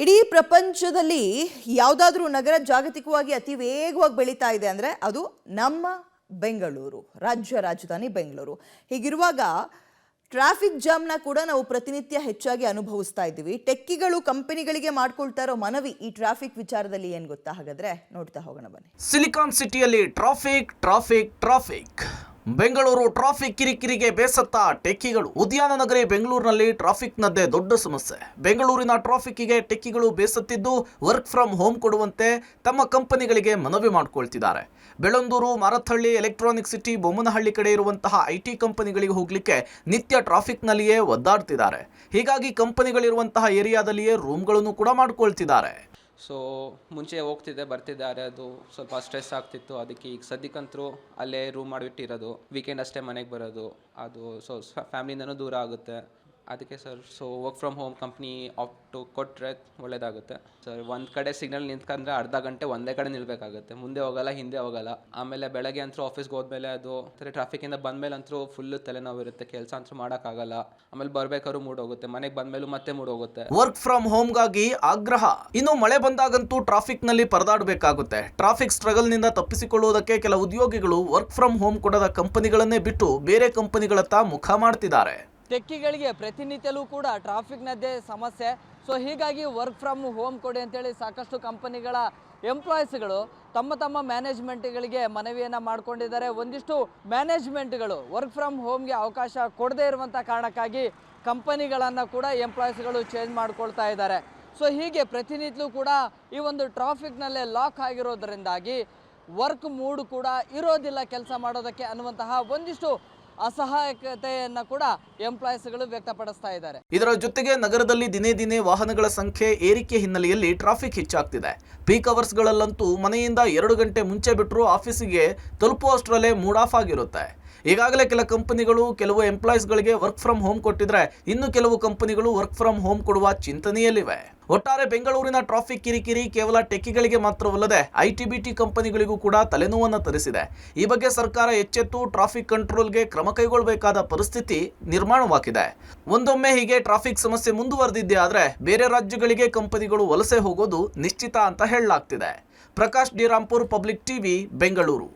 ಇಡೀ ಪ್ರಪಂಚದಲ್ಲಿ ಯಾವುದಾದ್ರೂ ನಗರ ಜಾಗತಿಕವಾಗಿ ಅತಿ ವೇಗವಾಗಿ ಬೆಳೀತಾ ಇದೆ ಅಂದರೆ ಅದು ನಮ್ಮ ಬೆಂಗಳೂರು, ರಾಜ್ಯ ರಾಜಧಾನಿ ಬೆಂಗಳೂರು. ಹೀಗಿರುವಾಗ ಟ್ರಾಫಿಕ್ ಜಾಮ್ನ ಕೂಡ ನಾವು ಪ್ರತಿನಿತ್ಯ ಹೆಚ್ಚಾಗಿ ಅನುಭವಿಸ್ತಾ ಇದ್ದೀವಿ. ಟೆಕ್ಕಿಗಳು ಕಂಪನಿಗಳಿಗೆ ಮಾಡ್ಕೊಳ್ತಾ ಇರೋ ಮನವಿ ಈ ಟ್ರಾಫಿಕ್ ವಿಚಾರದಲ್ಲಿ ಏನು ಗೊತ್ತಾ? ಹಾಗಾದ್ರೆ ನೋಡ್ತಾ ಹೋಗೋಣ ಬನ್ನಿ. ಸಿಲಿಕಾನ್ ಸಿಟಿಯಲ್ಲಿ ಟ್ರಾಫಿಕ್ ಬೆಂಗಳೂರು ಟ್ರಾಫಿಕ್ ಕಿರಿಕಿರಿಗೆ ಬೇಸತ್ತ ಟೆಕ್ಕಿಗಳು. ಉದ್ಯಾನ ನಗರಿ ಬೆಂಗಳೂರಿನಲ್ಲಿ ಟ್ರಾಫಿಕ್ನದ್ದೇ ದೊಡ್ಡ ಸಮಸ್ಯೆ. ಬೆಂಗಳೂರಿನ ಟ್ರಾಫಿಕ್ಕಿಗೆ ಟೆಕ್ಕಿಗಳು ಬೇಸತ್ತಿದ್ದು ವರ್ಕ್ ಫ್ರಮ್ ಹೋಮ್ ಕೊಡುವಂತೆ ತಮ್ಮ ಕಂಪನಿಗಳಿಗೆ ಮನವಿ ಮಾಡಿಕೊಳ್ತಿದ್ದಾರೆ. ಬೆಳ್ಳಂದೂರು, ಮಾರತ್ತಹಳ್ಳಿ, ಎಲೆಕ್ಟ್ರಾನಿಕ್ ಸಿಟಿ, ಬೊಮ್ಮನಹಳ್ಳಿ ಕಡೆ ಇರುವಂತಹ IT ಕಂಪನಿಗಳಿಗೆ ಹೋಗ್ಲಿಕ್ಕೆ ನಿತ್ಯ ಟ್ರಾಫಿಕ್ನಲ್ಲಿಯೇ ಒದ್ದಾಡ್ತಿದ್ದಾರೆ. ಹೀಗಾಗಿ ಕಂಪನಿಗಳಿರುವಂತಹ ಏರಿಯಾದಲ್ಲಿಯೇ ರೂಮ್ಗಳನ್ನು ಕೂಡ ಮಾಡ್ಕೊಳ್ತಿದ್ದಾರೆ. ಸೊ ಮುಂಚೆ ಹೋಗ್ತಿದ್ದೆ ಬರ್ತಿದ್ದಾರೆ, ಅದು ಸ್ವಲ್ಪ ಸ್ಟ್ರೆಸ್ ಆಗ್ತಿತ್ತು. ಅದಕ್ಕೆ ಈಗ ಸದ್ಯಕ್ಕಂತರೂ ಅಲ್ಲೇ ರೂಮ್ ಮಾಡಿಬಿಟ್ಟಿರೋದು, ವೀಕೆಂಡ್ ಅಷ್ಟೇ ಮನೆಗೆ ಬರೋದು. ಅದು ಸೊ ಫ್ಯಾಮಿಲಿಂದನೂ ದೂರ ಆಗುತ್ತೆ. ಅದಕ್ಕೆ sir work from home company opt ಕೊಟ್ಟರೆ ಒಳ್ಳೆಯದಾಗುತ್ತೆ ಸರ್. ಒಂದು ಕಡೆ ಸಿಗ್ನಲ್ ನಿಂತ್ಕೊಂಡ್ರೆ ಅರ್ಧ ಗಂಟೆ ಒಂದೇ ಕಡೆ ನಿಲ್ಲಬೇಕಾಗುತ್ತೆ, ಮುಂದೆ ಹೋಗಲ್ಲ ಹಿಂದೆ ಹೋಗಲ್ಲ. ಆಮೇಲೆ ಬೆಳಗ್ಗೆ ಅಂತೂ ಆಫೀಸ್ಗೆ ಹೋದ್ಮೇಲೆ ಅದು ಟ್ರಾಫಿಕಿಂದ ಬಂದಮೇಲೆ ಅಂತೂ ಫುಲ್ಲು ತಲೆನೋವು ಇರುತ್ತೆ, ಕೆಲಸ ಅಂತೂ ಮಾಡೋಕ್ಕಾಗಲ್ಲ. ಆಮೇಲೆ ಬರ್ಬೇಕಾದ್ರೂ ಮೂಡೋಗುತ್ತೆ, ಮನೆಗೆ ಬಂದಮೇಲೂ ಮತ್ತೆ ಮೂಡೋಗುತ್ತೆ. ವರ್ಕ್ ಫ್ರಮ್ ಹೋಮ್ಗಾಗಿ ಆಗ್ರಹ. ಇನ್ನು ಮಳೆ ಬಂದಾಗಂತೂ ಟ್ರಾಫಿಕ್ನಲ್ಲಿ ಪರದಾಡಬೇಕಾಗುತ್ತೆ. ಟ್ರಾಫಿಕ್ ಸ್ಟ್ರಗಲ್ನಿಂದ ತಪ್ಪಿಸಿಕೊಳ್ಳುವುದಕ್ಕೆ ಕೆಲ ಉದ್ಯೋಗಿಗಳು ವರ್ಕ್ ಫ್ರಮ್ ಹೋಮ್ ಕೊಡದ ಕಂಪನಿಗಳನ್ನೇ ಬಿಟ್ಟು ಬೇರೆ ಕಂಪನಿಗಳತ್ತ ಮುಖ ಮಾಡ್ತಿದ್ದಾರೆ. ಟೆಕ್ಕಿಗಳಿಗೆ ಪ್ರತಿನಿತ್ಯಲೂ ಕೂಡ ಟ್ರಾಫಿಕ್ನದ್ದೇ ಸಮಸ್ಯೆ. ಸೊ ಹೀಗಾಗಿ ವರ್ಕ್ ಫ್ರಮ್ ಹೋಮ್ ಕೊಡಿ ಅಂತೇಳಿ ಸಾಕಷ್ಟು ಕಂಪನಿಗಳ ಎಂಪ್ಲಾಯೀಸ್ಗಳು ತಮ್ಮ ಮ್ಯಾನೇಜ್ಮೆಂಟ್ಗಳಿಗೆ ಮನವಿಯನ್ನು ಮಾಡಿಕೊಂಡಿದ್ದಾರೆ. ಒಂದಿಷ್ಟು ಮ್ಯಾನೇಜ್ಮೆಂಟ್ಗಳು ವರ್ಕ್ ಫ್ರಮ್ ಹೋಮ್ಗೆ ಅವಕಾಶ ಕೊಡದೇ ಇರುವಂಥ ಕಾರಣಕ್ಕಾಗಿ ಕಂಪನಿಗಳನ್ನು ಕೂಡ ಎಂಪ್ಲಾಯೀಸ್ಗಳು ಚೇಂಜ್ ಮಾಡ್ಕೊಳ್ತಾ ಇದ್ದಾರೆ. ಸೊ ಹೀಗೆ ಪ್ರತಿನಿತ್ಯಲೂ ಕೂಡ ಈ ಒಂದು ಟ್ರಾಫಿಕ್ನಲ್ಲೇ ಲಾಕ್ ಆಗಿರೋದರಿಂದಾಗಿ ವರ್ಕ್ ಮೂಡ್ ಕೂಡ ಇರೋದಿಲ್ಲ ಕೆಲಸ ಮಾಡೋದಕ್ಕೆ ಅನ್ನುವಂತಹ ಒಂದಿಷ್ಟು ಅಸಹಾಯಕತೆಯನ್ನು ಕೂಡ ಎಂಪ್ಲಾಯೀಸ್ಗಳು ವ್ಯಕ್ತಪಡಿಸ್ತಾ ಇದ್ದಾರೆ. ಇದರ ಜೊತೆಗೆ ನಗರದಲ್ಲಿ ದಿನೇ ದಿನೇ ವಾಹನಗಳ ಸಂಖ್ಯೆ ಏರಿಕೆ ಹಿನ್ನೆಲೆಯಲ್ಲಿ ಟ್ರಾಫಿಕ್ ಹೆಚ್ಚಾಗ್ತಿದೆ. ಪೀಕ್ ಅವರ್ಸ್ಗಳಲ್ಲಂತೂ ಮನೆಯಿಂದ 2 ಗಂಟೆ ಮುಂಚೆ ಬಿಟ್ಟರು ಆಫೀಸಿಗೆ ತಲುಪುವಷ್ಟರಲ್ಲೇ ಮೂಡ್ ಆಫ್ ಆಗಿರುತ್ತೆ. ಈಗಾಗಲೇ ಕೆಲ ಕಂಪನಿಗಳು ಕೆಲವು ಎಂಪ್ಲಾಯೀಸ್ಗಳಿಗೆ ವರ್ಕ್ ಫ್ರಮ್ ಹೋಮ್ ಕೊಟ್ಟಿದ್ರೆ, ಇನ್ನು ಕೆಲವು ಕಂಪನಿಗಳು ವರ್ಕ್ ಫ್ರಮ್ ಹೋಮ್ ಕೊಡುವ ಚಿಂತನೆಯಲ್ಲಿವೆ. ಒಟ್ಟಾರೆ ಬೆಂಗಳೂರಿನ ಟ್ರಾಫಿಕ್ ಕಿರಿಕಿರಿ ಕೇವಲ ಟೆಕ್ಕಿಗಳಿಗೆ ಮಾತ್ರವಲ್ಲದೆ IT-BT ಕಂಪನಿಗಳಿಗೂ ಕೂಡ ತಲೆನೋವನ್ನು ತರಿಸಿದೆ. ಈ ಬಗ್ಗೆ ಸರ್ಕಾರ ಎಚ್ಚೆತ್ತು ಟ್ರಾಫಿಕ್ ಕಂಟ್ರೋಲ್ಗೆ ಕ್ರಮ ಕೈಗೊಳ್ಳಬೇಕಾದ ಪರಿಸ್ಥಿತಿ ನಿರ್ಮಾಣವಾಗಿದೆ. ಒಂದೊಮ್ಮೆ ಹೀಗೆ ಟ್ರಾಫಿಕ್ ಸಮಸ್ಯೆ ಮುಂದುವರೆದಿದ್ದೇ ಆದರೆ ಬೇರೆ ರಾಜ್ಯಗಳಿಗೆ ಕಂಪನಿಗಳು ವಲಸೆ ಹೋಗೋದು ನಿಶ್ಚಿತ ಅಂತ ಹೇಳಲಾಗ್ತಿದೆ. Prakash D Rampur, public TV, Bengaluru.